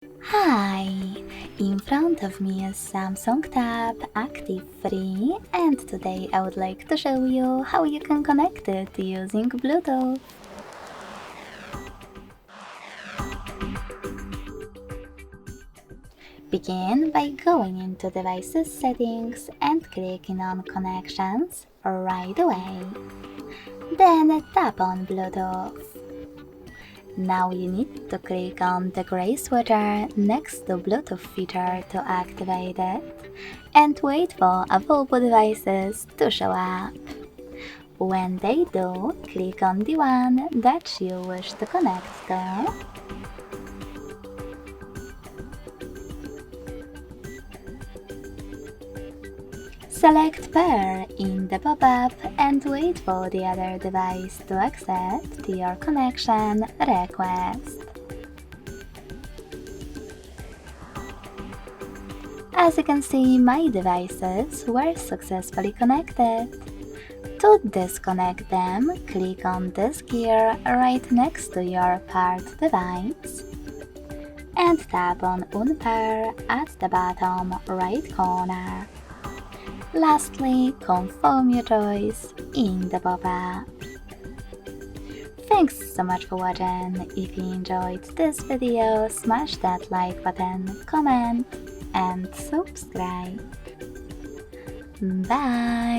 Hi! In front of me is Samsung Tab Active3 and today I would like to show you how you can connect it using Bluetooth. Begin by going into Devices Settings and clicking on Connections right away. Then tap on Bluetooth. Now you need to click on the gray switcher next to Bluetooth feature to activate it and wait for available devices to show up. When they do, click on the one that you wish to connect to. Select Pair in the pop-up and wait for the other device to accept your connection request. As you can see, my devices were successfully connected. To disconnect them, click on this gear right next to your paired device and tap on Unpair at the bottom right corner. Lastly, confirm your choice in the pop-up. Thanks so much for watching. If you enjoyed this video, smash that like button, comment and subscribe. Bye!